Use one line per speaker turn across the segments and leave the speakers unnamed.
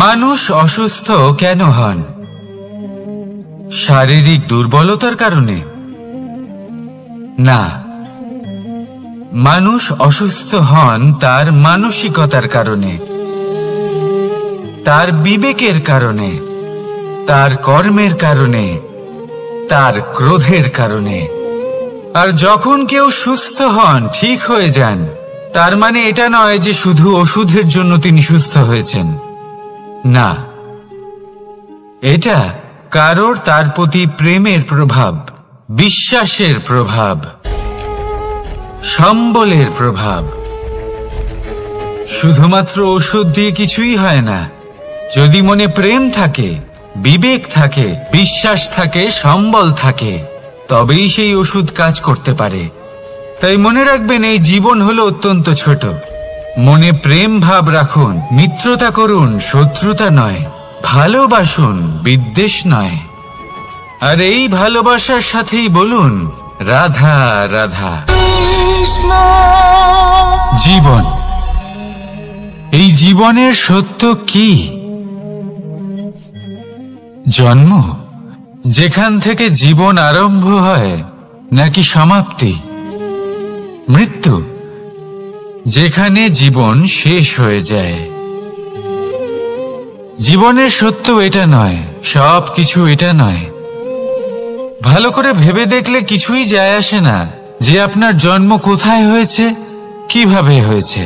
মানুষ অসুস্থ কেন হন? শারীরিক দুর্বলতার কারণে? না, মানুষ অসুস্থ হন তার মানসিকতার কারণে, তার বিবেকের কারণে, তার কর্মের কারণে, তার ক্রোধের কারণে। আর যখন কেউ সুস্থ হন, ঠিক হয়ে যান, তার মানে এটা নয় যে শুধু ওষুধের জন্য তিনি সুস্থ হয়েছেন। না, এটা কারোর তার প্রতি প্রেমের প্রভাব, বিশ্বাসের প্রভাব, সম্বলের প্রভাব। শুধুমাত্র ওষুধ দিয়ে কিছুই হয় না। যদি মনে প্রেম থাকে, বিবেক থাকে, বিশ্বাস থাকে, সম্বল থাকে, তবেই সেই ওষুধ কাজ করতে পারে। তাই মনে রাখবেন, এই জীবন হলো অত্যন্ত ছোট। মনে প্রেম ভাব রাখুন, মিত্রতা করুন, শত্রুতা নয়। ভালোবাসুন, বিদ্বেষ নয়। আর এই ভালোবাসার সাথেই বলুন, রাধা রাধা। জীবন, এই জীবনের সত্য কি? জন্ম, যেখান থেকে জীবন আরম্ভ হয়, নাকি সমাপ্তি? মৃত্যু, যেখানে জীবন শেষ হয়ে যায়। জীবনের সত্য এটা নয়, সব কিছু এটা নয়। ভালো করে ভেবে দেখলে কিছুই যায় আসে না যে আপনার জন্ম কোথায় হয়েছে, কিভাবে হয়েছে।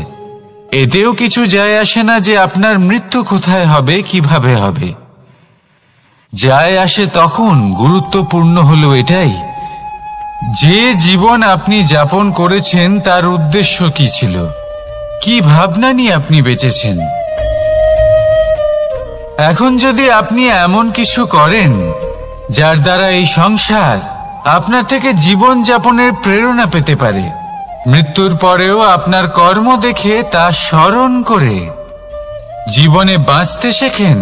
এতেও কিছু যায় আসে না যে আপনার মৃত্যু কোথায় হবে, কিভাবে হবে। যায় আসে তখন, গুরুত্বপূর্ণ হলো এটাই যে জীবন আপনি যাপন করেছেন তার উদ্দেশ্য কি ছিল, কি ভাবনা নিয়ে আপনি বেঁচেছেন। এখন যদি আপনি এমন কিছু করেন যার দ্বারা এই সংসার আপনার থেকে জীবন যাপনের প্রেরণা পেতে পারে, মৃত্যুর পরেও আপনার কর্ম দেখে তা স্মরণ করে জীবনে বাঁচতে শেখেন,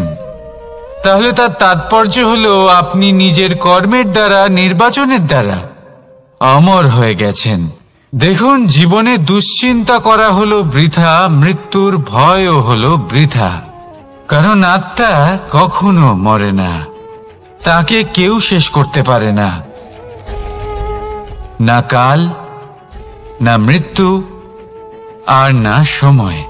তাহলে তার তাৎপর্য হলো আপনি নিজের কর্মের দ্বারা, নির্বাচনের দ্বারা অমর হয়ে গেছেন। দেখুন, জীবনে দুশ্চিন্তা করা হলো বৃথা, মৃত্যুর ভয়ও হলো বৃথা। কারণ আত্মা কখনো মরে না, তাকে কেউ শেষ করতে পারে না। না কাল, না মৃত্যু, আর না সময়।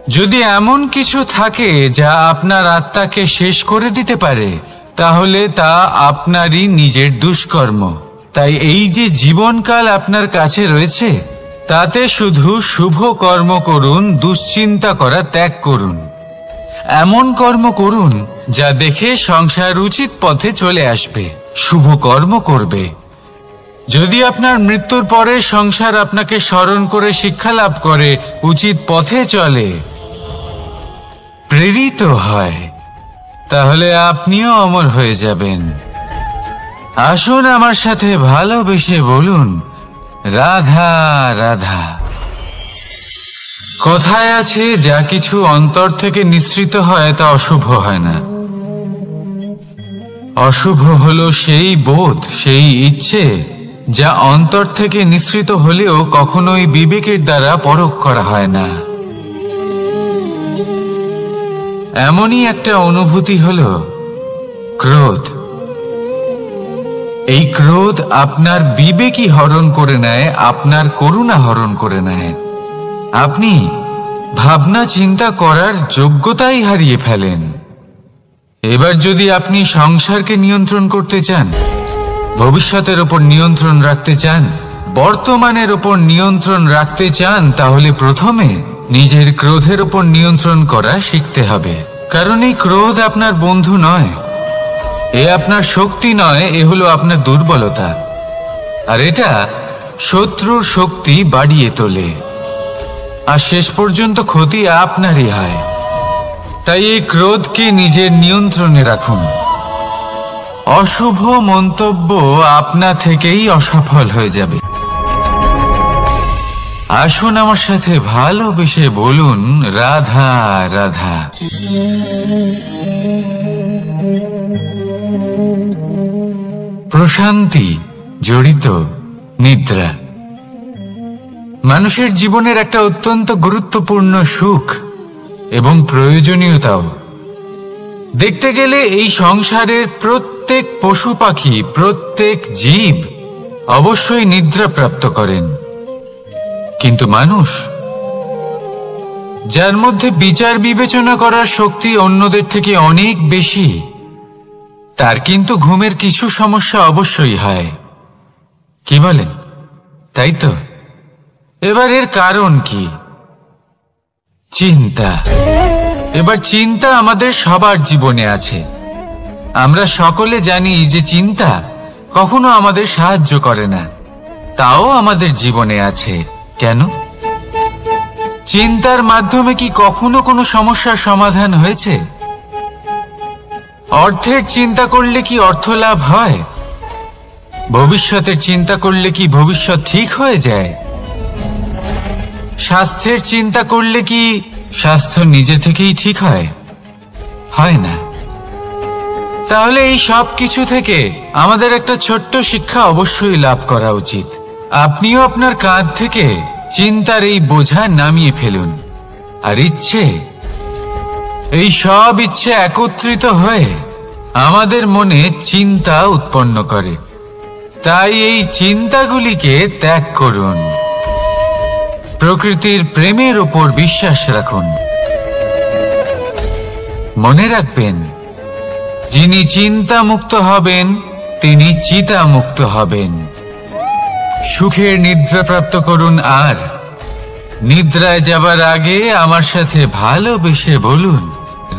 যদি এমন কিছু থাকে যা আপনার আত্মাকে শেষ করে দিতে পারে, তাহলে তা আপনারই নিজের দুষ্কর্ম। তাই এই যে জীবনকাল আপনার কাছে রয়েছে, তাতে শুধু শুভ কর্ম করুন, দুশ্চিন্তা করা ত্যাগ করুন। এমন কর্ম করুন যা দেখে সংসার উচিত পথে চলে আসবে, শুভ কর্ম করবে। যদি আপনার মৃত্যুর পরে সংসার আপনাকে স্মরণ করে শিক্ষা লাভ করে, উচিত পথে চলে, প্রেরিত হয়, তাহলে আপনিও অমর হয়ে যাবেন। আসুন আমার সাথে ভালোবেসে বলুন, রাধা রাধা। কথায় আছে, যা কিছু অন্তর থেকে নিঃসৃত হয় তা অশুভ হয় না। অশুভ হলো সেই বোধ, সেই ইচ্ছে যা অন্তর থেকে নিঃসৃত হলেও কখনোই বিবেকের দ্বারা পরখ করা হয় না। এমনই একটা অনুভূতি হলো ক্রোধ। এই ক্রোধ আপনার বিবেকই হরণ করে নেয়, আপনার করুণা হরণ করে নেয়। আপনি ভাবনা চিন্তা করার যোগ্যতাই হারিয়ে ফেলেন। এবার যদি আপনি সংসারকে নিয়ন্ত্রণ করতে চান, ভবিষ্যতের ওপর নিয়ন্ত্রণ রাখতে চান, বর্তমানের ওপর নিয়ন্ত্রণ রাখতে চান, তাহলে প্রথমে নিজের ক্রোধের ওপর নিয়ন্ত্রণ করা শিখতে হবে। কারণ এই ক্রোধ আপনার বন্ধু নয়, এ আপনার শক্তি নয়, এ হলো আপনার দুর্বলতা। আর এটা শত্রুর শক্তি বাড়িয়ে তোলে, আর শেষ পর্যন্ত ক্ষতি আপনারই হয়। তাই এই ক্রোধকে নিজের নিয়ন্ত্রণে রাখুন। অশুভ মন্তব্য আপনা থেকেই অসফল হয়ে যাবে। আসুন আমার সাথে ভালোবেসে বলুন, রাধা রাধা। প্রশান্তি জড়িত নিদ্রা মানুষের জীবনের একটা অত্যন্ত গুরুত্বপূর্ণ সুখ। এবং প্রয়োজনীয়তাও। দেখতে গেলে এই সংসারের প্রত্যেক পশু পাখি, প্রত্যেক জীব অবশ্যই নিদ্রা প্রাপ্ত করেন, কিন্তু মানুষ, যার মধ্যে বিচার বিবেচনা করার শক্তি অন্যদের থেকে অনেক বেশি, তার কিন্তু ঘুমের কিছু সমস্যা অবশ্যই হয়। কি বলেন? তাই তো। এবার এর কারণ কি? চিন্তা। এবার চিন্তা আমাদের সবার জীবনে আছে। আমরা সকলে জানি যে চিন্তা কখনো আমাদের সাহায্য করে না, তাও আমাদের জীবনে আছে। কেন? চিন্তার মাধ্যমে কি কখনো কোনো সমস্যার সমাধান হয়েছে? অর্থের চিন্তা করলে কি অর্থ লাভ হয়? ভবিষ্যতের চিন্তা করলে কি ভবিষ্যৎ ঠিক হয়ে যায়? স্বাস্থ্যের চিন্তা করলে কি স্বাস্থ্য নিজে থেকেই ঠিক হয়? হয় না। তাহলে এই সব কিছু থেকে আমাদের একটা ছোট্ট শিক্ষা অবশ্যই লাভ করা উচিত। আপনিও আপনার কাঁধ থেকে চিন্তার এই বোঝা নামিয়ে ফেলুন। আর এই সব ইচ্ছে একত্রিত হয়ে আমাদের মনে চিন্তা উৎপন্ন করে। তাই এই চিন্তাগুলিকে ত্যাগ করুন। প্রকৃতির প্রেমের উপর বিশ্বাস রাখুন। মনে রাখবেন, যিনি চিন্তা মুক্ত হবেন তিনি চিতা মুক্ত হবেন। সুখের নিদ্রা প্রাপ্ত করুন, আর নিদ্রায় যাবার আগে আমার সাথে ভালোবেসে বলুন,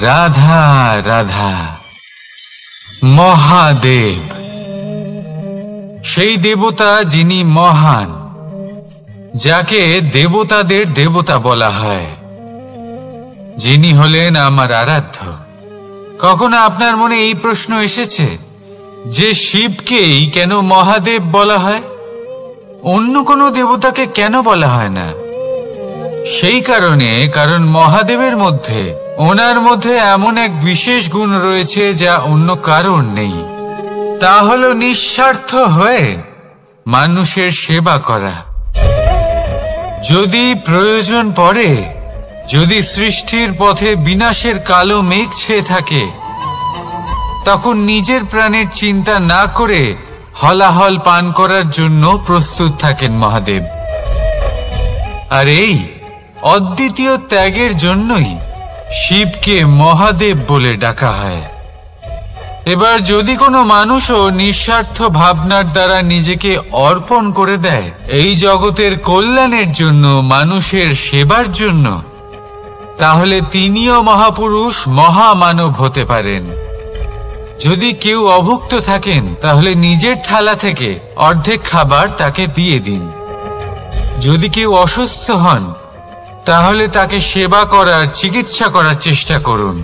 রাধা রাধা। মহাদেব, সেই দেবতা যিনি মহান, যাকে দেবতাদের দেবতা বলা হয়, যিনি হলেন আমার আরাধ্য। কখনো আপনার মনে এই প্রশ্ন এসেছে যে শিবকেই কেন মহাদেব বলা হয়, অন্য কোনো দেবতাকে কেন বলা হয় না? সেই কারণ মহাদেবের মধ্যে, ওনার মধ্যে এমন এক বিশেষ গুণ রয়েছে যা অন্য কারণ নেই। তা হলো নিঃস্বার্থ হয়ে মানুষের সেবা করা। যদি প্রয়োজন পড়ে, যদি সৃষ্টির পথে বিনাশের কালো মেঘ ছেয়ে থাকে, তখন নিজের প্রাণের চিন্তা না করে হলাহল পান করার জন্য প্রস্তুত থাকেন মহাদেব। আর এই অদ্বিতীয় ত্যাগের জন্যই শিবকে মহাদেব বলে ডাকা হয়। এবার যদি কোনো মানুষও নিঃস্বার্থ ভাবনার দ্বারা নিজেকে অর্পণ করে দেয় এই জগতের কল্যাণের জন্য, মানুষের সেবার জন্য, তাহলে তিনিও মহাপুরুষ, মহামানব হতে পারেন। যদি কেউ অভুক্ত থাকেন, তাহলে নিজের থালা থেকে অর্ধেক খাবার তাকে দিয়ে দিন। যদি কেউ অসুস্থ হন, তাহলে তাকে সেবা করার, চিকিৎসা করার চেষ্টা করুন।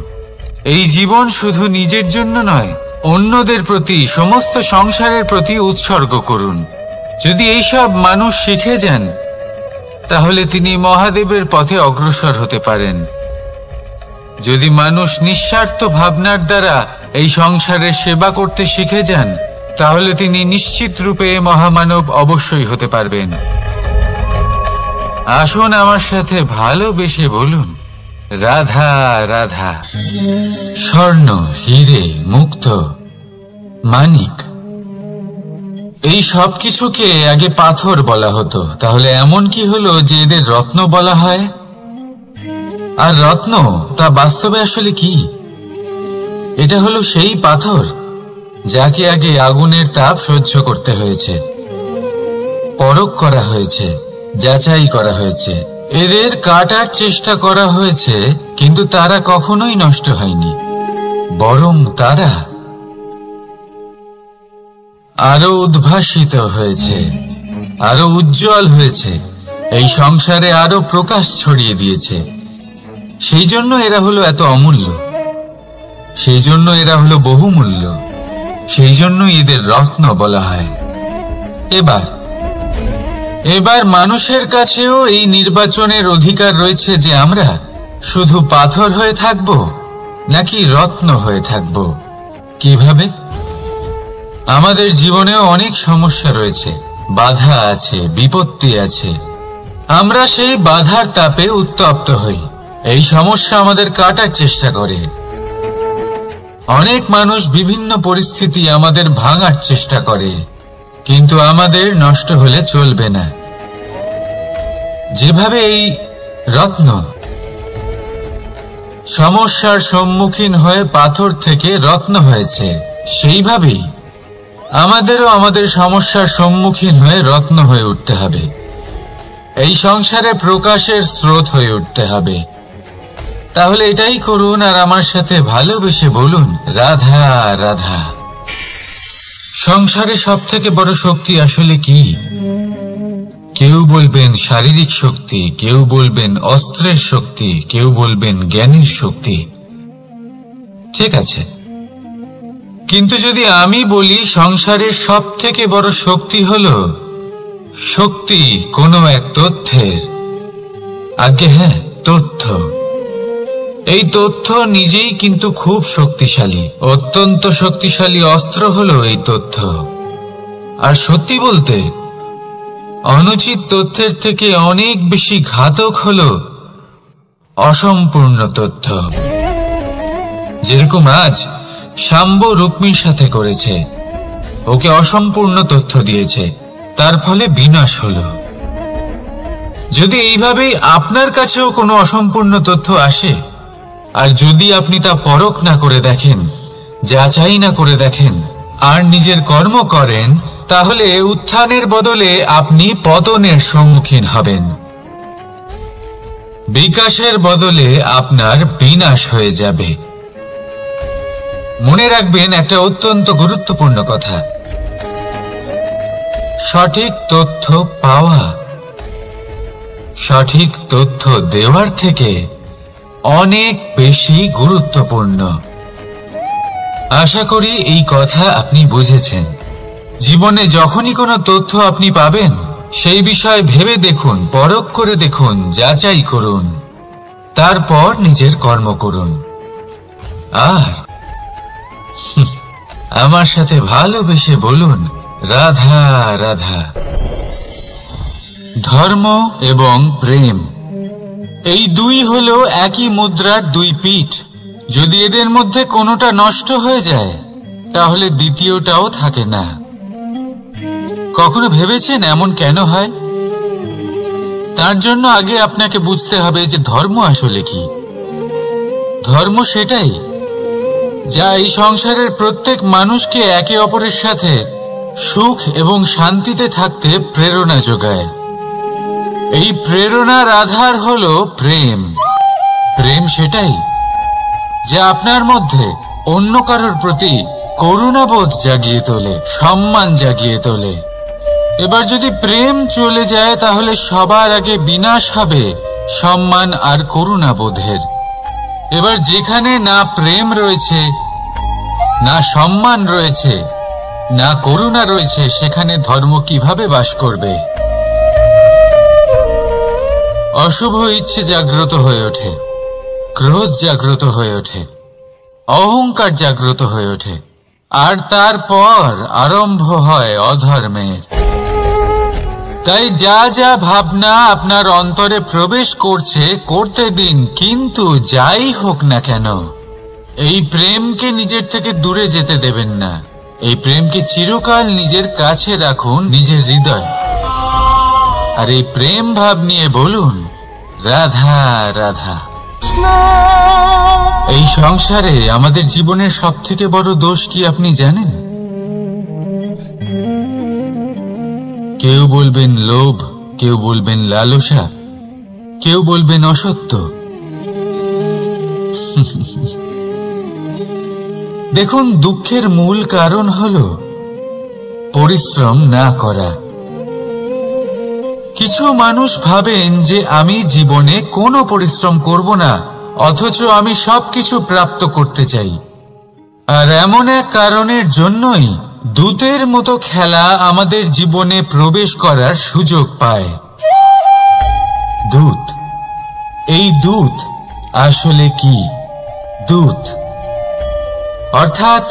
এই জীবন শুধু নিজের জন্য নয়, অন্যদের প্রতি, সমস্ত সংসারের প্রতি উৎসর্গ করুন। যদি এইসব মানুষ শিখে যান, তাহলে তিনি মহাদেবের পথে অগ্রসর হতে পারেন। যদি মানুষ নিঃস্বার্থ ভাবনার দ্বারা এই সংসারের সেবা করতে শিখে যান, তাহলে তিনি নিশ্চিত রূপে মহামানব অবশ্যই হতে পারবেন। আসুন আমার সাথে ভালোবেসে বলুন, রাধা রাধা। স্বর্ণ, হীরে, মুক্ত, মানিক, এই সব কিছুকে আগে পাথর বলা হতো। তাহলে এমন কি হলো যে এদের রত্ন বলা হয়? আর রত্ন তা বাস্তবে আসলে কি? এটা হলো সেই পাথর যাকে আগে আগুনের তাপ সহ্য করতে হয়েছে, পরখ করা হয়েছে, যাচাই করা হয়েছে, এদের কাটার চেষ্টা করা হয়েছে, কিন্তু তারা কখনোই নষ্ট হয়নি, বরং তারা আরো উদ্ভাসিত হয়েছে, আরো উজ্জ্বল হয়েছে, এই সংসারে আরো প্রকাশ ছড়িয়ে দিয়েছে। সেই জন্য এরা হলো এত অমূল্য, সেই জন্য এরা হলো বহুমূল্য, সেই জন্য এদের রত্ন বলা হয়। এবার মানুষের কাছেও এই নির্বাচনের অধিকার রয়েছে যে আমরা শুধু পাথর হয়ে থাকব নাকি রত্ন হয়ে থাকব। কিভাবে? আমাদের জীবনেও অনেক সমস্যা রয়েছে, বাধা আছে, বিপত্তি আছে। আমরা সেই বাধার তাপে উত্তপ্ত হই, এই সমস্যা আমাদের কাটার চেষ্টা করে। অনেক মানুষ বিভিন্ন পরিস্থিতি আমাদের ভাঙার চেষ্টা করে, কিন্তু আমাদের নষ্ট হলে চলবে না। যেভাবে এই রত্ন সমস্যার সম্মুখীন হয়ে পাথর থেকে রত্ন হয়েছে, সেইভাবেই আমাদেরও আমাদের সমস্যার সম্মুখীন হয়ে রত্ন হয়ে উঠতে হবে। এই সংসারে প্রকাশের স্রোত হয়ে উঠতে হবে। তাহলে এটাই করুন আর আমার সাথে ভালোবেসে বলুন, রাধা রাধা। সংসারে সব থেকে বড় শক্তি আসলে কি? কেউ বলবেন শারীরিক শক্তি, কেউ বলবেন অস্ত্রের শক্তি, কেউ বলবেন জ্ঞানের শক্তি। ঠিক আছে, কিন্তু যদি আমি বলি সংসারের সব থেকে বড় শক্তি হলো শক্তি কোনো এক তথ্যের, আজ্ঞে হ্যাঁ, তথ্য। এই তথ্য নিজেই কিন্তু খুব শক্তিশালী, অত্যন্ত শক্তিশালী অস্ত্র হলো এই তথ্য। আর সত্যি বলতে অনুচিত তথ্যের থেকে অনেক বেশি ঘাতক হলো অসম্পূর্ণ তথ্য। যেরকম আজ শাম্ব রুক্মির সাথে করেছে, ওকে অসম্পূর্ণ তথ্য দিয়েছে, তার ফলে বিনাশ হলো। যদি এইভাবেই আপনার কাছেও কোনো অসম্পূর্ণ তথ্য আসে, আর যদি আপনি তা পরখ না করে দেখেন, যাচাই না করে দেখেন, আর নিজের কর্ম করেন, তাহলে উত্থানের বদলে আপনি পতনের সম্মুখীন হবেন। বিকাশের বদলে আপনার বিনাশ হয়ে যাবে। মনে রাখবেন একটা অত্যন্ত গুরুত্বপূর্ণ কথা, সঠিক তথ্য পাওয়া সঠিক তথ্য দেওয়ার থেকে অনেক বেশি গুরুত্বপূর্ণ। আশা করি এই কথা আপনি বুঝেছেন। জীবনে যখনই কোনো তথ্য আপনি পাবেন, সেই বিষয়ে ভেবে দেখুন, পরখ করে দেখুন, যাচাই করুন, তারপর নিজের কর্ম করুন। আর আমার সাথে ভালোবেসে বলুন, রাধা রাধা। ধর্ম এবং প্রেম, এই দুই হলো একই মুদ্রার দুই পিঠ। যদি এদের মধ্যে কোনোটা নষ্ট হয়ে যায়, তাহলে দ্বিতীয়টাও থাকে না। কখনো ভেবেছেন এমন কেন হয়? তার জন্য আগে আপনাকে বুঝতে হবে যে ধর্ম আসলে কি। ধর্ম সেটাই যা এই সংসারের প্রত্যেক মানুষকে একে অপরের সাথে সুখ এবং শান্তিতে থাকতে প্রেরণা যোগায়। এই প্রেরণার আধার হলো প্রেম। প্রেম সেটাই যা আপনার মধ্যে অন্য কারোর প্রতি করুণাবোধ জাগিয়ে তোলে, সম্মান জাগিয়ে তোলে। এবার যদি প্রেম চলে যায়, তাহলে সবার আগে বিনাশ হবে সম্মান আর করুণাবোধের। এবার যেখানে না প্রেম রয়েছে, না সম্মান রয়েছে, না করুণা রয়েছে, সেখানে ধর্ম কিভাবে বাস করবে? অশুভ ইচ্ছে জাগ্রত হয়ে ওঠে, ক্রোধ জাগ্রত হয়ে ওঠে, অহংকার জাগ্রত হয়ে ওঠে, আর তারপর আরম্ভ হয় অধর্মের। তাই যা যা ভাবনা আপনার অন্তরে প্রবেশ করছে, করতে দিন, কিন্তু যাই হোক না কেন, এই প্রেমকে নিজের থেকে দূরে যেতে দেবেন না। এই প্রেমকে চিরকাল নিজের কাছে রাখুন, নিজের হৃদয়। আর এই প্রেম ভাব নিয়ে বলুন, রাধা রাধা। এই সংসারে আমাদের জীবনের সব থেকে বড় দোষ কি আপনি জানেন? কেউ বলবেন লোভ, কেউ বলবেন লালসা, কেউ বলবেন অসত্য। দেখুন, দুঃখের মূল কারণ হলো পরিশ্রম না করা। কিছু মানুষ ভাবেন যে আমি জীবনে কোনো পরিশ্রম করব না, অথচ আমি সবকিছু প্রাপ্ত করতে চাই। আর এমন এক কারণের জন্যই দূতের মতো খেলা আমাদের জীবনে প্রবেশ করার সুযোগ পায়। দূত, এই দূত আসলে কি? দূত অর্থাৎ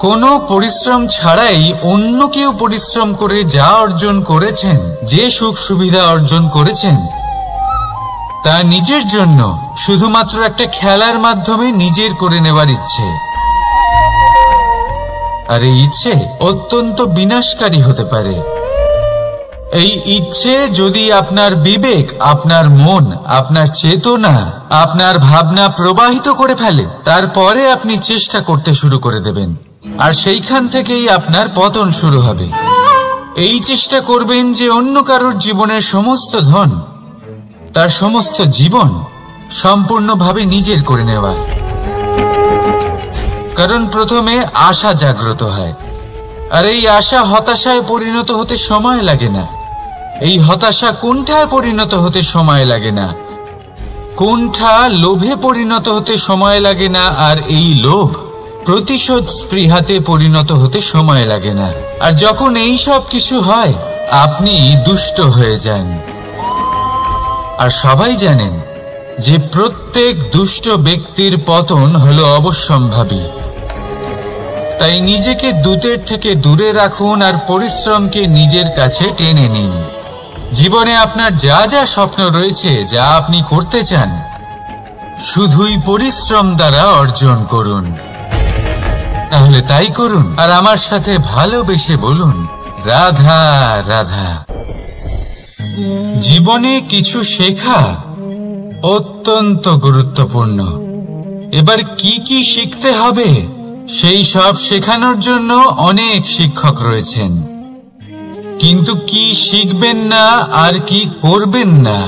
কোনো পরিশ্রম ছাড়াই অন্য কেউ পরিশ্রম করে যা অর্জন করেছেন, যে সুখ সুবিধা অর্জন করেছেন, তা নিজের জন্য শুধুমাত্র একটা খেলার মাধ্যমে নিজের করে নেওয়ার ইচ্ছে। আর এই ইচ্ছে অত্যন্ত বিনাশকারী হতে পারে। এই ইচ্ছে যদি আপনার বিবেক, আপনার মন, আপনার চেতনা, আপনার ভাবনা প্রবাহিত করে ফেলে, তারপরে আপনি চেষ্টা করতে শুরু করে দেবেন, আর সেইখান থেকেই আপনার পতন শুরু হবে। এই চেষ্টা করবেন যে অন্য কারোর জীবনের সমস্ত ধন, তার সমস্ত জীবন সম্পূর্ণভাবে নিজের করে নেওয়ার। কারণ প্রথমে আশা জাগ্রত হয়, আর এই আশা হতাশায় পরিণত হতে সময় লাগে না। এই হতাশা কুণ্ঠায় পরিণত হতে সময় লাগে না, কুণ্ঠা লোভে পরিণত হতে সময় লাগে না, আর এই লোভ প্রতিশোধ স্পৃহাতে পরিণত হতে সময় লাগে না। আর যখন এই সব কিছু হয়, আপনি দুষ্ট হয়ে যান। আর সবাই জানেন যে প্রত্যেক দুষ্ট ব্যক্তির পতন হলো অবশ্যম্ভাবী। তাই নিজেকে দূতের থেকে দূরে রাখুন আর পরিশ্রমকে নিজের কাছে টেনে নিন। জীবনে আপনার যা যা স্বপ্ন রয়েছে, যা আপনি করতে চান, শুধুই পরিশ্রম দ্বারা অর্জন করুন। তাহলে তাই করুন, আর আমার সাথে ভালোবেসে বলুন, রাধা রাধা। জীবনে কিছু শেখা অত্যন্ত গুরুত্বপূর্ণ। এবার কি কি শিখতে হবে, সেই সব শেখানোর জন্য অনেক শিক্ষক রয়েছেন। কিন্তু কি শিখবেন না আর কি করবেন না,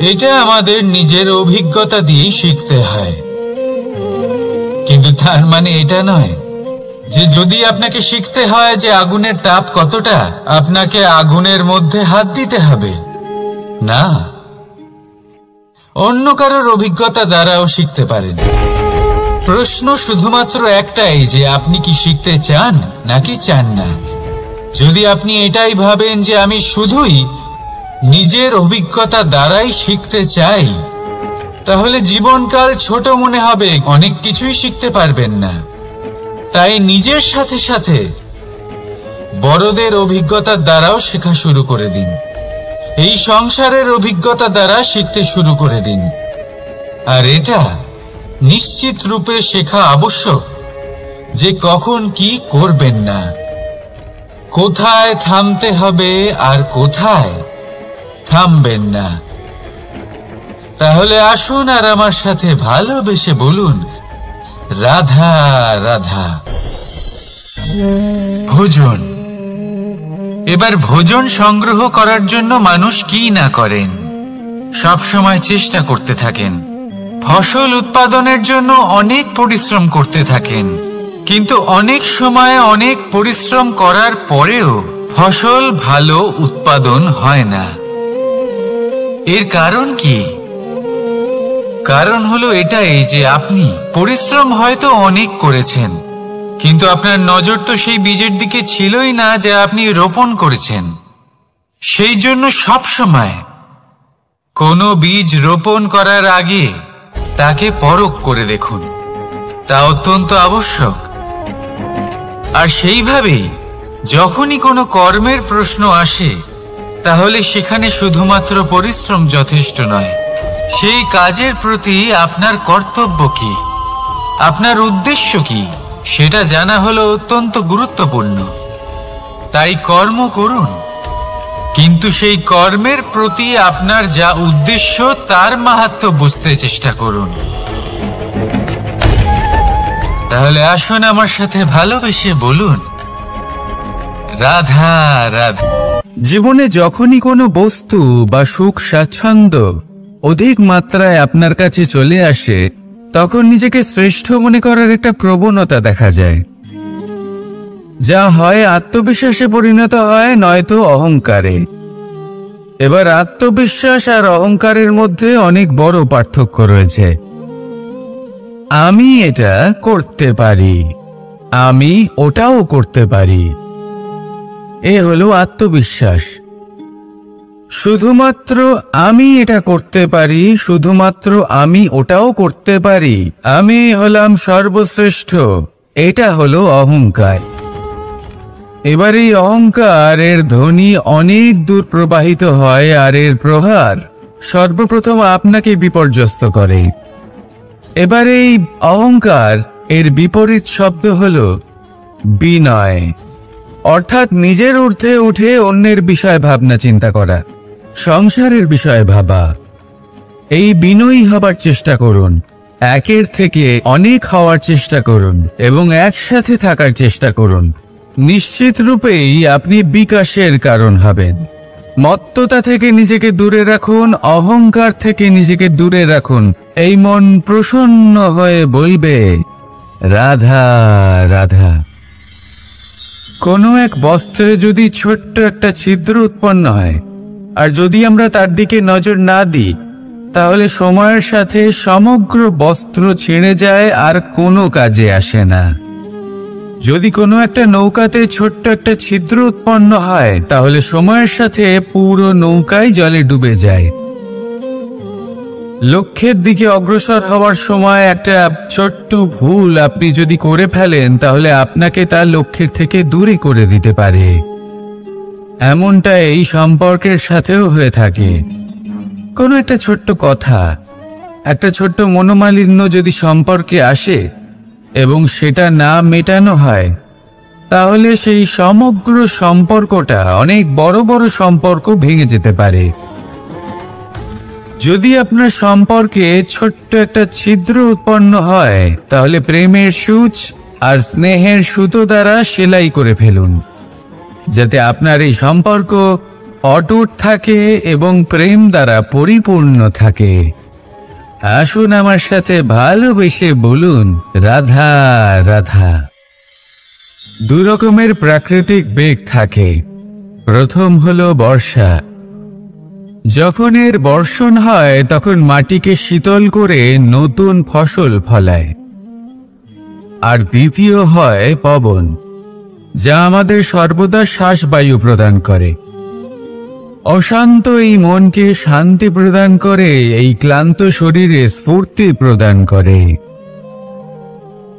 এটা আমাদের নিজের অভিজ্ঞতা দিয়ে শিখতে হয়। কিন্তু তার মানে এটা নয় যে যদি আপনাকে শিখতে হয় যে আগুনের তাপ কতটা, আপনাকে আগুনের মধ্যে হাত দিতে হবে। না, অন্য কারোর অভিজ্ঞতা দ্বারাও শিখতে পারেন। প্রশ্ন শুধুমাত্র একটাই যে আপনি কি শিখতে চান নাকি চান না। যদি আপনি এটাই ভাবেন যে আমি শুধুই নিজের অভিজ্ঞতা দ্বারাই শিখতে চাই, তাহলে জীবনকাল ছোট মনে হবে, অনেক কিছুই শিখতে পারবেন না। তাই নিজের সাথে সাথে বড়দের অভিজ্ঞতার দ্বারাও শেখা শুরু করে দিন। এই সংসারের অভিজ্ঞতা দ্বারা শিখতে শুরু করে দিন। আর এটা নিশ্চিত রূপে শেখা আবশ্যক যে কখন কি করবেন না, কোথায় থামতে হবে আর কোথায় থামবেন না। তাহলে আসুন আর আমার সাথে ভালোবেসে বলুন, রাধা রাধা। ভোজন। এবার ভোজন সংগ্রহ করার জন্য মানুষ কি না করেন, সব সময় চেষ্টা করতে থাকেন। ফসল উৎপাদনের জন্য অনেক পরিশ্রম করতে থাকেন, কিন্তু অনেক সময় অনেক পরিশ্রম করার পরেও ফসল ভালো উৎপাদন হয় না। এর কারণ কি? কারণ হলো এটাই যে আপনি পরিশ্রম হয়তো অনেক করেছেন, কিন্তু আপনার নজর তো সেই বীজের দিকে ছিলই না যা আপনি রোপণ করেছেন। সেই জন্য সব সময় কোনো বীজ রোপণ করার আগে তাকে পরখ করে দেখুন, তা অত্যন্ত আবশ্যক। আর সেইভাবেই যখনই কোনো কর্মের প্রশ্ন আসে, তাহলে সেখানে শুধুমাত্র পরিশ্রম যথেষ্ট নয়। সেই কাজের প্রতি আপনার কর্তব্য কি, আপনার উদ্দেশ্য কি, সেটা জানা হলো অত্যন্ত গুরুত্বপূর্ণ। তাই কর্ম করুন, কিন্তু সেই কর্মের প্রতি আপনার যা উদ্দেশ্য তার মাহাত্ম্য বুঝতে চেষ্টা করুন। তাহলে আসুন আমার সাথে ভালোবেসে বলুন, রাধা রাধা।
জীবনে যখনই কোনো বস্তু বা সুখ স্বাচ্ছন্দ্য অধিক মাত্রায় আপনার কাছে চলে আসে, তখন নিজেকে শ্রেষ্ঠ মনে করার একটা প্রবণতা দেখা যায়, যা হয় আত্মবিশ্বাসে পরিণত হয়, নয়তো অহংকারে। এবার আত্মবিশ্বাস আর অহংকারের মধ্যে অনেক বড় পার্থক্য রয়েছে। আমি এটা করতে পারি, আমি ওটাও করতে পারি, এ হলো আত্মবিশ্বাস। শুধুমাত্র আমি এটা করতে পারি, শুধুমাত্র আমি ওটাও করতে পারি, আমি হলাম সর্বশ্রেষ্ঠ, এটা হলো অহংকার। এবার এই অহংকার এর ধ্বনি অনেক দূর প্রবাহিত হয়, আর এর প্রহার সর্বপ্রথম আপনাকে বিপর্যস্ত করে। এবার এই অহংকার এর বিপরীত শব্দ হল বিনয়, অর্থাৎ নিজের ঊর্ধ্বে উঠে অন্যের বিষয়ে ভাবনা চিন্তা করা, সংসারের বিষয়ে ভাবা। এই বিনয়ী হবার চেষ্টা করুন, একের থেকে অনেক হওয়ার চেষ্টা করুন এবং একসাথে থাকার চেষ্টা করুন। নিশ্চিত রূপেই আপনি বিকাশের কারণ হবেন। মত্ততা থেকে নিজেকে দূরে রাখুন, অহংকার থেকে নিজেকে দূরে রাখুন। এই মন প্রসন্ন হয়ে বলবে, রাধা রাধা। কোনো এক বস্ত্রে যদি ছোট্ট একটা ছিদ্র উৎপন্ন হয়, আর যদি আমরা তার দিকে নজর না দিই, তাহলে সময়ের সাথে সমগ্র বস্ত্র ছিঁড়ে যায় আর কোনো কাজে আসে না। যদি কোনো একটা নৌকাতে ছোট্ট একটা ছিদ্র উৎপন্ন হয়, তাহলে সময়ের সাথে পুরো নৌকাই জলে ডুবে যায়। লক্ষ্যের দিকে অগ্রসর হওয়ার সময় একটা ছোট্ট ভুল আপনি যদি করে ফেলেন, তাহলে আপনাকে তার লক্ষ্যের থেকে দূরে করে দিতে পারে। এমনটা এই সম্পর্কের সাথেও হয়ে থাকে। কোনো একটা ছোট্ট কথা, একটা ছোট্ট মনোমালিন্য যদি সম্পর্কে আসে এবং সেটা না মেটানো হয়, তাহলে সেই সমগ্র সম্পর্কটা অনেক বড় বড় সম্পর্ক ভেঙে যেতে পারে। যদি আপনার সম্পর্কে ছোট্ট একটা ছিদ্র উৎপন্ন হয়, তাহলে প্রেমের সূচ আর স্নেহের সুতো দ্বারা সেলাই করে ফেলুন, যাতে আপনার এই সম্পর্ক অটুট থাকে এবং প্রেম দ্বারা পরিপূর্ণ থাকে। আসুন আমার সাথে ভালোবেসে বলুন, রাধা রাধা। দু রকমের প্রাকৃতিক বেগ থাকে। প্রথম হলো বর্ষা। যখন এর বর্ষণ হয়, তখন মাটিকে শীতল করে নতুন ফসল ফলায়। আর দ্বিতীয় হয় পবন, যা আমাদের সর্বদা শ্বাসবায়ু প্রদান করে। অশান্ত এই মনকে শান্তি প্রদান করে, এই ক্লান্ত শরীরে স্ফূর্তি প্রদান করে।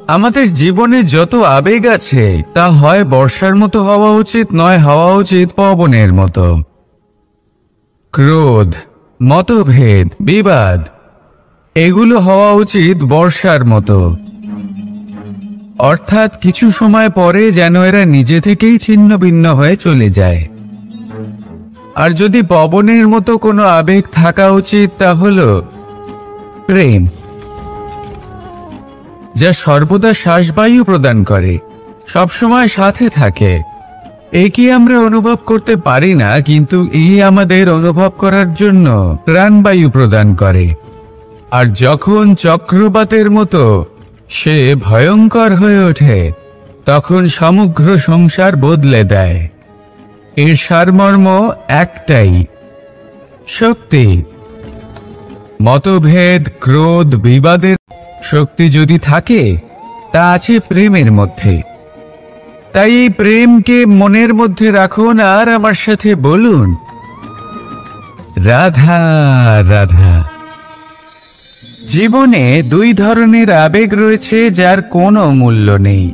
আমাদের জীবনে যত আবেগ আছে, তা হয় বর্ষার মতো হওয়া উচিত, নয় হওয়া উচিত পবনের মতো। ক্রোধ, মতভেদ, বিবাদ, এগুলো হওয়া উচিত বর্ষার মতো। অর্থাৎ কিছু সময় পরে যেন এরা নিজে থেকেই ছিন্ন ভিন্ন হয়ে চলে যায়। আর যদি পবনের মতো কোনো আবেগ থাকা উচিত, তা হল প্রেম, যা সর্বদা শ্বাসবায়ু প্রদান করে, সবসময় সাথে থাকে। একে আমরা অনুভব করতে পারি না, কিন্তু এই আমাদের অনুভব করার জন্য প্রাণবায়ু প্রদান করে। আর যখন চক্রবাতের মতো সে ভয়ঙ্কর হয়ে ওঠে, তখন সমগ্র সংসার বদলে দেয়। এর সারমর্ম একটাই, শক্তি। মতভেদ, ক্রোধ, বিবাদের শক্তি যদি থাকে, তা আছে প্রেমের মধ্যে। তাই এই প্রেমকে মনের মধ্যে রাখুন আর আমার সাথে বলুন, রাধা রাধা। জীবনে দুই ধরনের আবেগ রয়েছে, যার কোনো মূল্য নেই।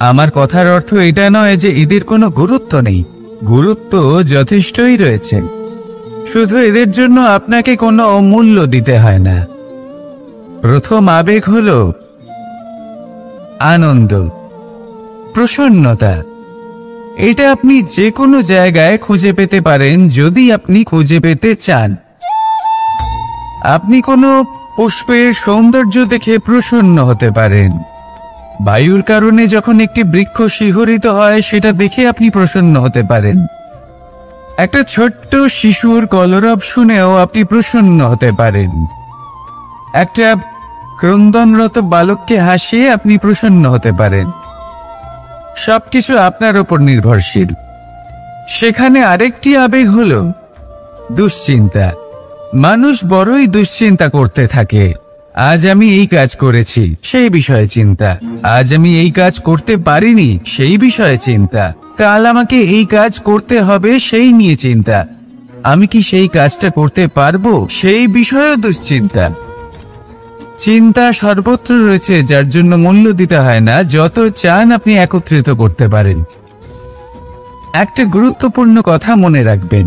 আমার কথার অর্থ এটা নয় যে এদের কোনো গুরুত্ব নেই। গুরুত্ব যথেষ্টই রয়েছে, শুধু এদের জন্য আপনাকে কোনো মূল্য দিতে হয় না। প্রথম আবেগ হল আনন্দ, প্রসন্নতা। এটা আপনি যে কোনো জায়গায় খুঁজে পেতে পারেন, যদি আপনি খুঁজে পেতে চান। আপনি কোনো পুষ্পের সৌন্দর্য দেখে প্রসন্ন হতে পারেন। বায়ুর কারণে যখন একটি বৃক্ষ শিহরিত হয়, সেটা দেখে আপনি প্রসন্ন হতে পারেন। একটা ছোট্ট শিশুর কলরব শুনেও আপনি প্রসন্ন হতে পারেন। একটা ক্রন্দনরত বালককে হাসিয়ে আপনি প্রসন্ন হতে পারেন। সবকিছু আপনার উপর নির্ভরশীল। সেখানে আরেকটি আবেগ হল দুশ্চিন্তা। মানুষ বড়ই দুশ্চিন্তা করতে থাকে। আজ আমি এই কাজ করেছি, সেই বিষয়ে চিন্তা। আজ আমি এই কাজ করতে পারিনি, সেই বিষয়ে চিন্তা। কাল আমাকে এই কাজ করতে হবে, সেই নিয়ে চিন্তা। আমি কি সেই কাজটা করতে পারবো, সেই বিষয়েও দুশ্চিন্তা। চিন্তা সর্বত্র রয়েছে, যার জন্য মূল্য দিতে হয় না। যত চান আপনি একত্রিত করতে পারেন। একটা গুরুত্বপূর্ণ কথা মনে রাখবেন,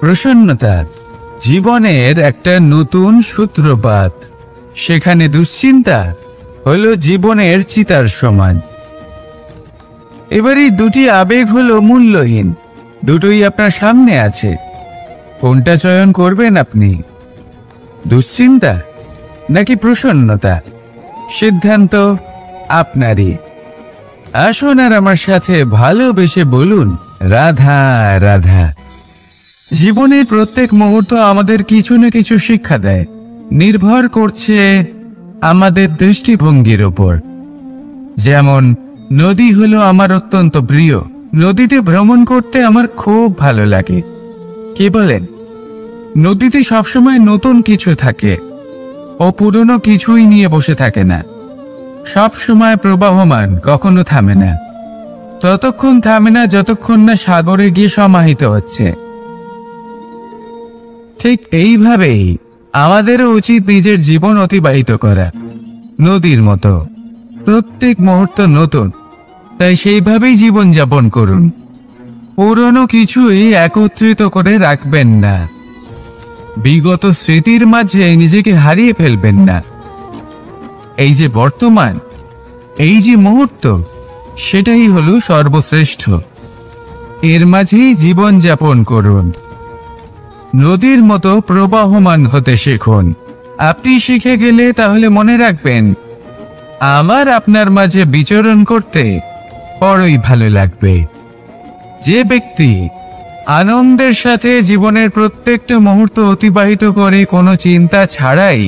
প্রসন্নতা জীবনের একটা নতুন সূত্রপাত। সেখানে দুশ্চিন্তা হলো জীবনের চিতার সমান। এবার এই দুটি আবেগ হলো মূল্যহীন, দুটোই আপনার সামনে আছে। কোনটা চয়ন করবেন আপনি? দুশ্চিন্তা নাকি প্রসন্নতা? সিদ্ধান্ত আপনারই। আসুন আর আমার সাথে ভালোবেসে বলুন, রাধা রাধা। জীবনের প্রত্যেক মুহূর্ত আমাদের কিছু না কিছু শিক্ষা দেয়, নির্ভর করছে আমাদের দৃষ্টিভঙ্গির ওপর। যেমন নদী হলো আমার অত্যন্ত প্রিয়। নদীতে ভ্রমণ করতে আমার খুব ভালো লাগে। কি বলেন? নদীতে সবসময় নতুন কিছু থাকে, ও পুরনো কিছুই নিয়ে বসে থাকে না। সব সময় প্রবাহমান, কখনো থামে না। ততক্ষণ থামে না যতক্ষণ না সাগরে গিয়ে সমাহিত হচ্ছে। ঠিক এইভাবেই আমাদেরও উচিত নিজের জীবন অতিবাহিত করা, নদীর মতো। প্রত্যেক মুহূর্ত নতুন, তাই সেইভাবেই জীবন যাপন করুন। পুরনো কিছুই একত্রিত করে রাখবেন না। বিগত স্মৃতির মাঝে নিজেকে হারিয়ে ফেলবেন না। এই যে বর্তমান, এই যে মুহূর্ত, সেটাই হলো সর্বশ্রেষ্ঠ। এর মাঝেই জীবন যাপন করুন। নদীর মতো প্রবাহমান হতে শিখুন। আপনি শিখে গেলে তাহলে মনে রাখবেন, আমার আপনার মাঝে বিচরণ করতে বড়ই ভালো লাগবে। যে ব্যক্তি আনন্দের সাথে জীবনের প্রত্যেকটা মুহূর্ত অতিবাহিত করে কোনো চিন্তা ছাড়াই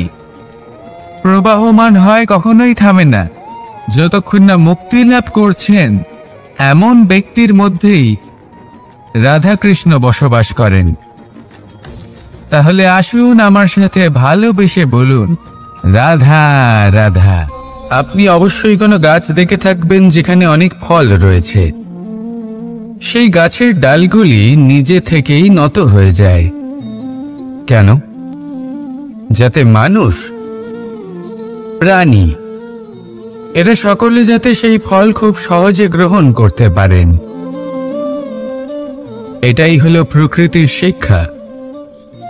প্রবাহমান হয়, কখনোই থামে না যতক্ষণ না মুক্তি লাভ করছেন, এমন ব্যক্তির মধ্যেই রাধাকৃষ্ণ বসবাস করেন। তাহলে আসুন আমার সাথে ভালোবেসে বলুন, রাধা রাধা। আপনি অবশ্যই কোনো গাছ দেখে থাকবেন যেখানে অনেক ফল রয়েছে। সেই গাছের ডালগুলি নিজে থেকেই নত হয়ে যায়। কেন? যাতে মানুষ, প্রাণী, এরা সকলে যাতে সেই ফল খুব সহজে গ্রহণ করতে পারেন। এটাই হলো প্রকৃতির শিক্ষা,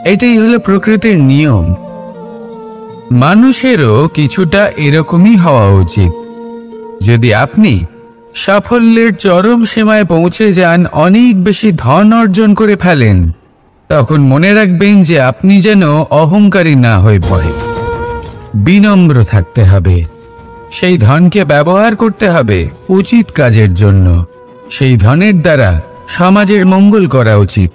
এটাই হলো প্রকৃতির নিয়ম। মানুষেরও কিছুটা এরকমই হওয়া উচিত। যদি আপনি সাফল্যের চরম সীমায় পৌঁছে যান, অনেক বেশি ধন অর্জন করে ফেলেন, তখন মনে রাখবেন যে আপনি যেন অহংকারী না হয়ে পড়ে। বিনম্র থাকতে হবে। সেই ধনকে ব্যবহার করতে হবে উচিত কাজের জন্য। সেই ধনের দ্বারা সমাজের মঙ্গল করা উচিত।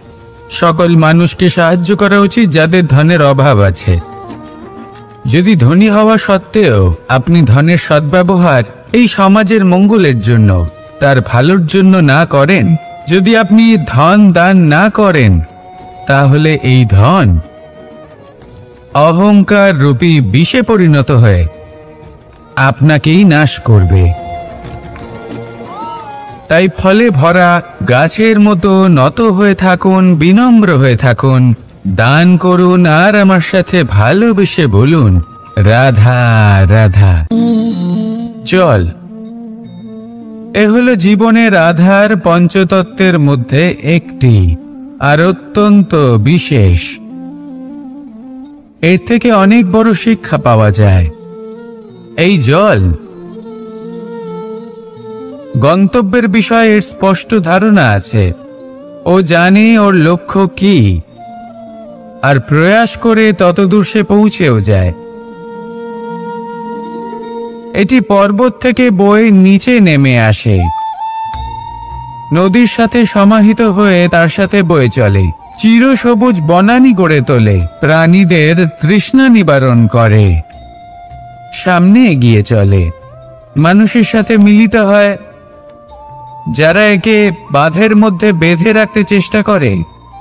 সকল মানুষকে সাহায্য করা উচিত যাদের ধনের অভাব আছে। যদি ধনী হওয়া সত্ত্বেও আপনি ধনের সদ্ব্যবহার এই সমাজের মঙ্গলের জন্য, তার ভালোর জন্য না করেন, যদি আপনি ধন দান না করেন, তাহলে এই ধন অহংকার রূপী বিষে পরিণত হয়ে আপনাকেই নাশ করবে। তাই ফলে ভরা গাছের মতো নত হয়ে থাকুন, বিনম্র হয়ে থাকুন, দান করুন, আর আমার সাথে ভালোবেসে বলুন, রাধা রাধা। জল, এ হলো জীবনের আধার পঞ্চতত্ত্বের মধ্যে একটি, আর অত্যন্ত বিশেষ। এর থেকে অনেক বড় শিক্ষা পাওয়া যায়। এই জল গন্তব্যের বিষয়ে এর স্পষ্ট ধারণা আছে। ও জানে ওর লক্ষ্য কি, আর প্রয়াস করে ততদূর সে পৌঁছেও যায়। এটি পর্বত থেকে বয়ে নিচে নেমে আসে, নদীর সাথে সমাহিত হয়ে তার সাথে বয়ে চলে, চিরসবুজ বনানী গড়ে তোলে, প্রাণীদের তৃষ্ণা নিবারণ করে, সামনে এগিয়ে চলে, মানুষের সাথে মিলিত হয়। যারা একে বাঁধের মধ্যে বেঁধে রাখতে চেষ্টা করে,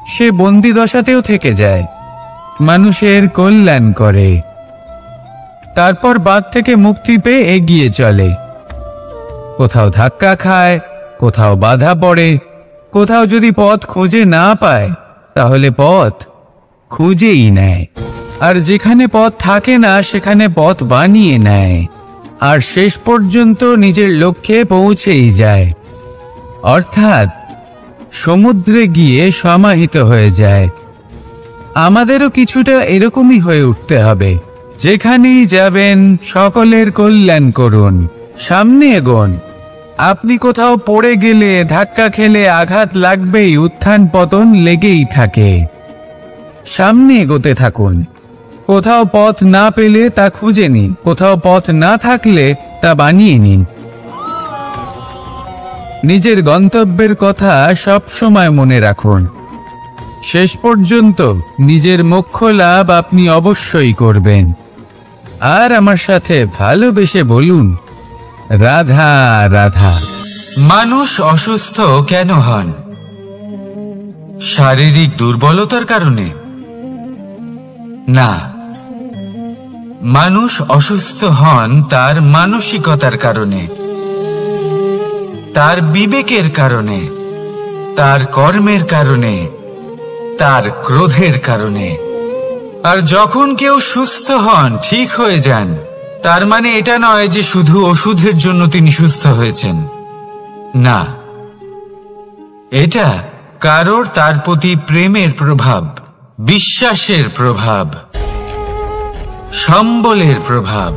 সে বন্দি দশাতেও থেকে যায়, মানুষের কল্যাণ করে। তারপর বাঁধ থেকে মুক্তি পেয়ে এগিয়ে চলে। কোথাও ধাক্কা খায়, কোথাও বাধা পড়ে, কোথাও যদি পথ খুঁজে না পায়, তাহলে পথ খুঁজেই নেয়। আর যেখানে পথ থাকে না, সেখানে পথ বানিয়ে নেয়, আর শেষ পর্যন্ত নিজের লক্ষ্যে পৌঁছেই যায়। অর্থাৎ সমুদ্রে গিয়ে সমাহিত হয়ে যায়, আমাদেরও কিছুটা এরকমই হয়ে উঠতে হবে। যেখানেই যাবেন সকলের কল্যাণ করুন, সামনে এগোন। আপনি কোথাও পড়ে গেলে, ধাক্কা খেলে আঘাত লাগবেই, উত্থান পতন লেগেই থাকে। সামনে এগোতে থাকুন। কোথাও পথ না পেলে তা খুঁজে নিন, কোথাও পথ না থাকলে তা বানিয়ে নিন। নিজের গন্তব্যের কথা সব সময় মনে রাখুন। শেষ পর্যন্ত নিজের মোক্ষ লাভ আপনি অবশ্যই করবেন। আর আমার সাথে ভালোবেসে বলুন, রাধা রাধা।
মানুষ অসুস্থ কেন হন? শারীরিক দুর্বলতার কারণে? না, মানুষ অসুস্থ হন তার মানসিকতার কারণে, তার বিবেকের কারণে, তার কর্মের কারণে, তার ক্রোধের কারণে। আর যখন কেউ সুস্থ হন, ঠিক হয়ে যান, তার মানে এটা নয় যে শুধু ওষুধের জন্য তিনি সুস্থ হয়েছেন। না, এটা কারোর তার প্রতি প্রেমের প্রভাব, বিশ্বাসের প্রভাব, সম্বলের প্রভাব।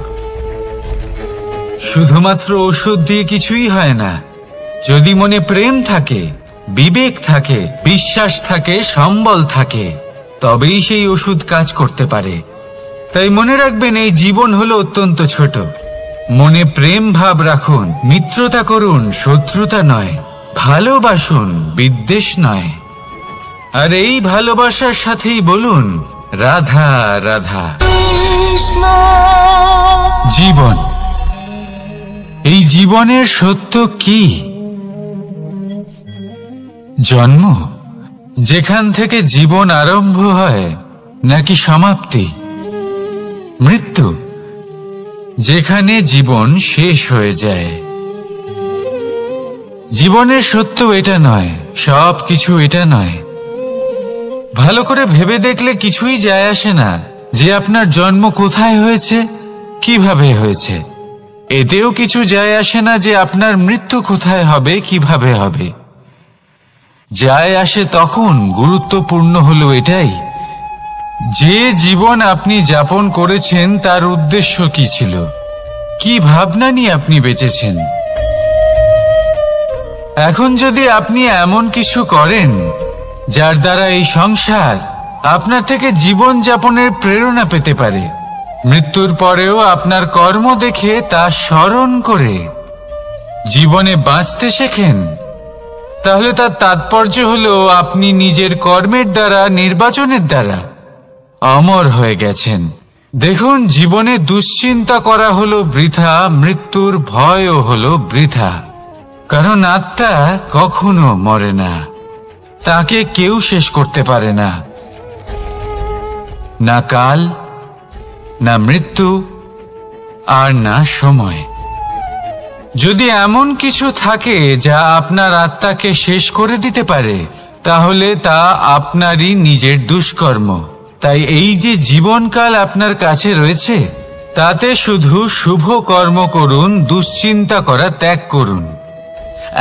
শুধুমাত্র ওষুধ দিয়ে কিছুই হয় না। যদি মনে প্রেম থাকে, বিবেক থাকে, বিশ্বাস থাকে, সম্বল থাকে, তবেই সেই ওষুধ কাজ করতে পারে। তাই মনে রাখবেন, এই জীবন হলো অত্যন্ত ছোট। মনে প্রেম ভাব রাখুন, মিত্রতা করুন, শত্রুতা নয়। ভালোবাসুন, বিদ্বেষ নয়। আর এই ভালোবাসার সাথেই বলুন, রাধা রাধা। জীবন, এই জীবনের সত্য কি? জন্ম, যেখান থেকে জীবন আরম্ভ হয়, নাকি সমাপ্তি? মৃত্যু, যেখানে জীবন শেষ হয়ে যায়। জীবনের সত্য এটা নয়, সব কিছু এটা নয়। ভালো করে ভেবে দেখলে কিছুই যায় আসে না যে আপনার জন্ম কোথায় হয়েছে, কিভাবে হয়েছে। এতেও কিছু যায় আসে না যে আপনার মৃত্যু কোথায় হবে, কিভাবে হবে। যায় আসে তখন, গুরুত্বপূর্ণ হলো এটাই যে জীবন আপনি যাপন করেছেন তার উদ্দেশ্য কি ছিল, কি ভাবনা নিয়ে আপনি বেঁচেছেন। এখন যদি আপনি এমন কিছু করেন যার দ্বারা এই সংসার আপনার থেকে জীবন যাপনের প্রেরণা পেতে পারে, মৃত্যুর পরেও আপনার কর্ম দেখে তা স্মরণ করে জীবনে বাঁচতে শেখেন, তাহলে তার তাৎপর্য হলো আপনি নিজের কর্মের দ্বারা, নির্বাচনের দ্বারা অমর হয়ে গেছেন। দেখুন, জীবনে দুশ্চিন্তা করা হলো বৃথা, মৃত্যুর ভয়ও হলো বৃথা। কারণ আত্মা কখনো মরে না, তাকে কেউ শেষ করতে পারে না। না কাল, না মৃত্যু, আর না সময়। যদি এমন কিছু থাকে যা আপনার আত্মাকে শেষ করে দিতে পারে, তাহলে তা আপনারই নিজের দুষ্কর্ম। তাই এই যে জীবনকাল আপনার কাছে রয়েছে, তাতে শুধু শুভ কর্ম করুন, দুশ্চিন্তা করা ত্যাগ করুন।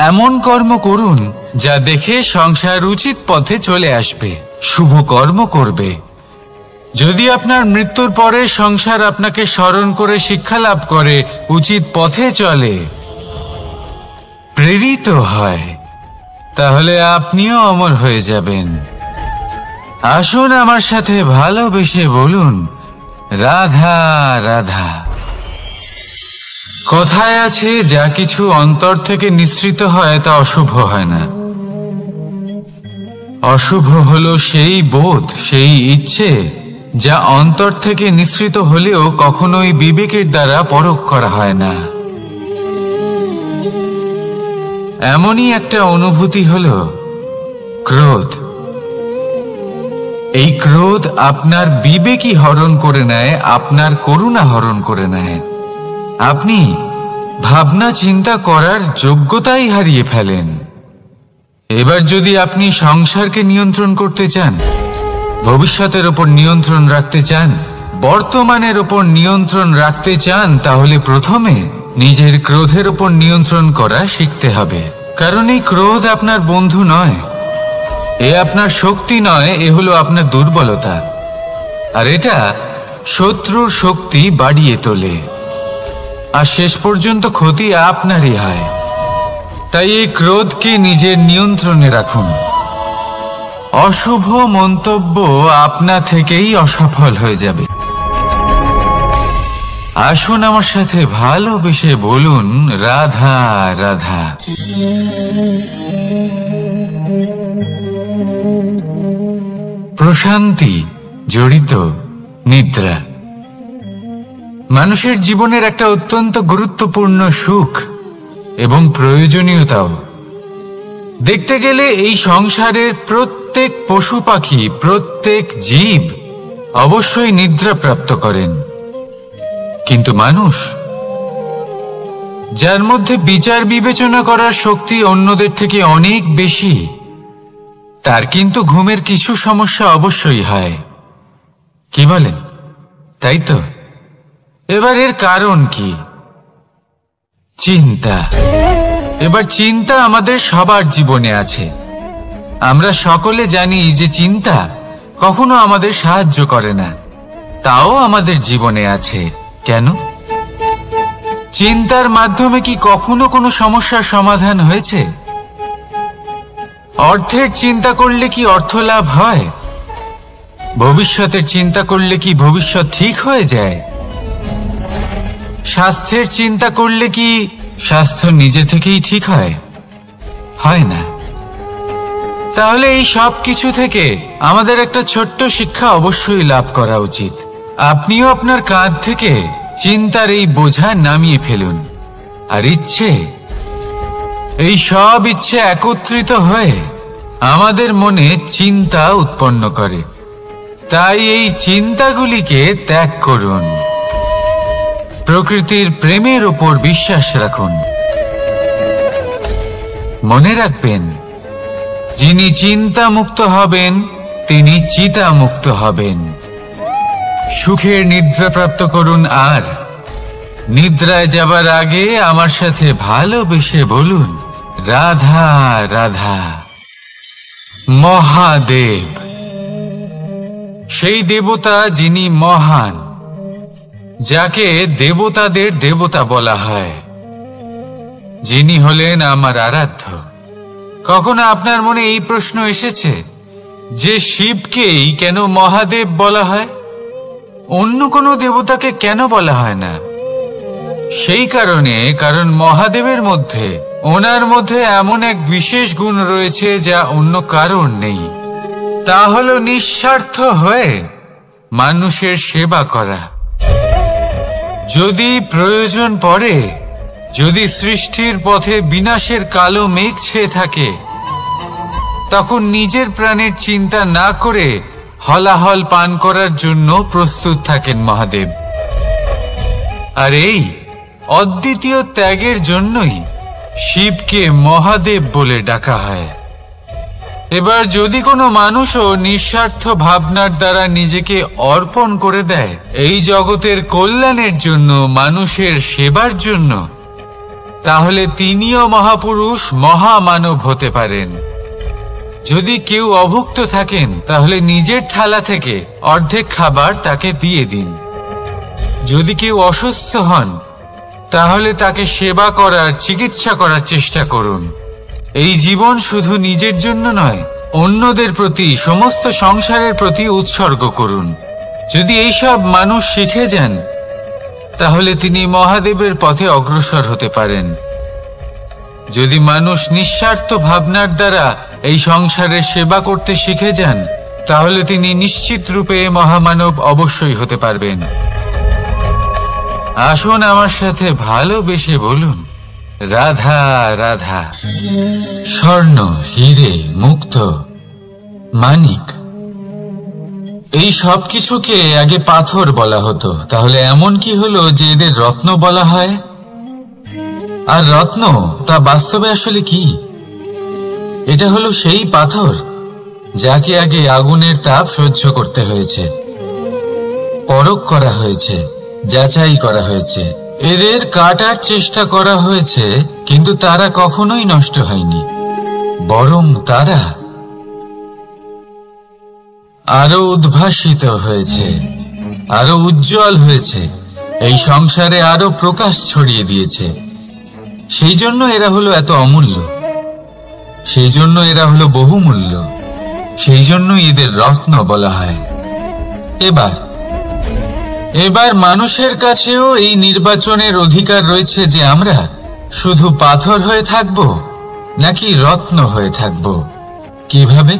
এমন কর্ম করুন যা দেখে সংসার উচিত পথে চলে আসবে, শুভ কর্ম করবে। যদি আপনার মৃত্যুর পরে সংসার আপনাকে স্মরণ করে শিক্ষা লাভ করে, উচিত পথে চলে, প্রেরিত হয়, তাহলে আপনিও অমর হয়ে যাবেন। আসুন আমার সাথে ভালোবেসে বলুন, রাধা রাধা। কথায় আছে, যা কিছু অন্তর থেকে নিঃসৃত হয় তা অশুভ হয় না। অশুভ হলো সেই বোধ, সেই ইচ্ছে যা অন্তর থেকে নিঃসৃত হলেও কখনোই বিবেকের দ্বারা পরখ করা হয় না। এমনই একটা অনুভূতি হলো ক্রোধ। এই ক্রোধ আপনার বিবেকই হরণ করে নেয়, আপনার করুণা হরণ করে নেয়। আপনি ভাবনা চিন্তা করার যোগ্যতাই হারিয়ে ফেলেন। এবার যদি আপনি সংসারকে নিয়ন্ত্রণ করতে চান, ভবিষ্যতের ওপর নিয়ন্ত্রণ রাখতে চান, বর্তমানের ওপর নিয়ন্ত্রণ রাখতে চান, তাহলে প্রথমে নিজের ক্রোধের ওপর নিয়ন্ত্রণ করা শিখতে হবে। কারণ এই ক্রোধ আপনার বন্ধু নয়, এ আপনার শক্তি নয়, এ হলো আপনার দুর্বলতা। আর এটা শত্রুর শক্তি বাড়িয়ে তোলে, আর শেষ পর্যন্ত ক্ষতি আপনারই হয়। তাই এই ক্রোধকে নিজের নিয়ন্ত্রণে রাখুন। অশুভ মন্তব্য আপনা থেকেই অসফল হয়ে যাবে। আসুন আমার সাথে ভালোবেসে বলুন, রাধা রাধা। প্রশান্তি জড়িত নিদ্রা মানুষের জীবনের একটা অত্যন্ত গুরুত্বপূর্ণ সুখ এবং প্রয়োজনীয়তাও। দেখতে গেলে এই সংসারের প্রত্যেক পশু পাখি, প্রত্যেক জীব অবশ্যই নিদ্রা প্রাপ্ত করেন, কিন্তু মানুষ, যার মধ্যে বিচার বিবেচনা করার শক্তি অন্যদের থেকে অনেক বেশি, তার কিন্তু ঘুমের কিছু সমস্যা অবশ্যই হয়। কি বলেন? তাই তো। এবার এর কারণ কি? চিন্তা। এবার চিন্তা আমাদের সবার জীবনে আছে। আমরা সকলে জানি যে চিন্তা কখনো আমাদের সাহায্য করে না, তাও আমাদের জীবনে আছে। কেন? চিন্তার মাধ্যমে কি কখনো কোনো সমস্যার সমাধান হয়েছে? অর্থের চিন্তা করলে কি অর্থ লাভ হয়? ভবিষ্যতের চিন্তা করলে কি ভবিষ্যৎ ঠিক হয়ে যায়? স্বাস্থ্যের চিন্তা করলে কি স্বাস্থ্য নিজে থেকেই ঠিক হয়? হয় না। তাহলে এই সব কিছু থেকে আমাদের একটা ছোট্ট শিক্ষা অবশ্যই লাভ করা উচিত। আপনিও আপনার কাঁধ থেকে চিন্তার এই বোঝা নামিয়ে ফেলুন। আর ইচ্ছে, এই সব ইচ্ছে একত্রিত হয়ে আমাদের মনে চিন্তা উৎপন্ন করে। তাই এই চিন্তাগুলিকে ত্যাগ করুন। প্রকৃতির প্রেমের উপর বিশ্বাস রাখুন। মনে রাখবেন, যিনি চিন্তা মুক্ত হবেন তিনি চিতা মুক্ত হবেন। সুখের নিদ্রা প্রাপ্ত করুন, আর নিদ্রায় যাবার আগে আমার সাথে ভালোবেসে বলুন, রাধা রাধা। মহাদেব, সেই দেবতা যিনি মহান, যাকে দেবতাদের দেবতা বলা হয়, যিনি হলেন আমার আরাধ্য। কখনো আপনার মনে এই প্রশ্ন এসেছে যে শিবকেই কেন মহাদেব বলা হয়, অন্য কোনো দেবতাকে কেন বলা হয় না? সেই কারণ মহাদেবের মধ্যে, ওনার মধ্যে এমন এক বিশেষ গুণ রয়েছে যা অন্য কারোর নেই। তা হলো নিঃস্বার্থ হয়ে মানুষের সেবা করা। যদি প্রয়োজন পড়ে, যদি সৃষ্টির পথে বিনাশের কালো মেঘ ছেয়ে থাকে, তখন নিজের প্রাণের চিন্তা না করে হলাহল পান করার জন্য প্রস্তুত থাকেন মহাদেব। আর এই অদ্বিতীয় ত্যাগের জন্যই শিবকে মহাদেব বলে ডাকা হয়। এবার যদি কোনো মানুষও নিঃস্বার্থ ভাবনার দ্বারা নিজেকে অর্পণ করে দেয় এই জগতের কল্যাণের জন্য, মানুষের সেবার জন্য, তাহলে তিনিও মহাপুরুষ, মহামানব হতে পারেন। যদি কেউ অভুক্ত থাকেন, তাহলে নিজের থালা থেকে অর্ধেক খাবার তাকে দিয়ে দিন। যদি কেউ অসুস্থ হন, তাহলে তাকে সেবা করার, চিকিৎসা করার চেষ্টা করুন। এই জীবন শুধু নিজের জন্য নয়, অন্যদের প্রতি, সমস্ত সংসারের প্রতি উৎসর্গ করুন। যদি এইসব মানুষ শিখে যান, তাহলে তিনি মহাদেবের পথে অগ্রসর হতে পারেন। যদি মানুষ নিঃস্বার্থ ভাবনার দ্বারা এই সংসারের সেবা করতে শিখে যান, তাহলে তিনি নিশ্চিত রূপে মহামানব অবশ্যই হতে পারবেন। আসুন আমার সাথে ভালোবেসে বলুন, রাধা রাধা। স্বর্ণ, হিরে, মুক্ত, মানিক, এই সব কিছুকে আগে পাথর বলা হতো। তাহলে এমন কি হলো যে এদের রত্ন বলা হয়? আর রত্ন তা বাস্তবে আসলে কি? এটা হলো সেই পাথর যাকে আগে আগুনের তাপ সহ্য করতে হয়েছে, পরখ করা হয়েছে, যাচাই করা হয়েছে, এদের কাটার চেষ্টা করা হয়েছে, কিন্তু তারা কখনোই নষ্ট হয়নি, বরং তারা আরো উদ্ভাসিত হয়েছে, আরো উজ্জ্বল হয়েছে, এই সংসারে আরো প্রকাশ ছড়িয়ে দিয়েছে। সেই জন্য এরা হলো এত অমূল্য, সেই জন্য এরা হলো বহুমূল্য, সেই জন্য এদের রত্ন বলা হয়। এবার মানুষের কাছেও এই নির্বাচনের অধিকার রয়েছে যে আমরা শুধু পাথর হয়ে থাকব নাকি রত্ন হয়ে থাকব। কিভাবে?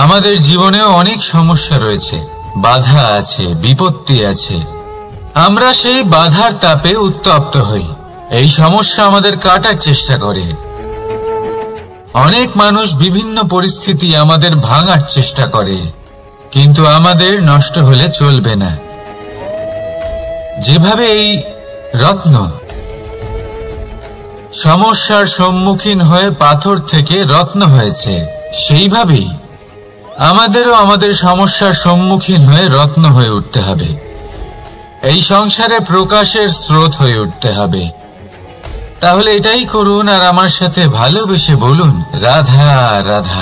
আমাদের জীবনেও অনেক সমস্যা রয়েছে, বাধা আছে, বিপত্তি আছে। আমরা সেই বাধার তাপে উত্তপ্ত হই, এই সমস্যা আমাদের কাটার চেষ্টা করে। অনেক মানুষ বিভিন্ন পরিস্থিতি আমাদের ভাঙার চেষ্টা করে, কিন্তু আমাদের নষ্ট হলে চলবে না। যেভাবে এই রত্ন সমস্যার সম্মুখীন হয়ে পাথর থেকে রত্ন হয়েছে, সেইভাবেই আমাদেরও আমাদের সমস্যার সম্মুখীন হয়ে রত্ন হয়ে উঠতে হবে। এই সংসারে প্রকাশের স্রোত হয়ে উঠতে হবে। তাহলে এটাই করুন আর আমার সাথে ভালোবেসে বলুন, রাধা রাধা।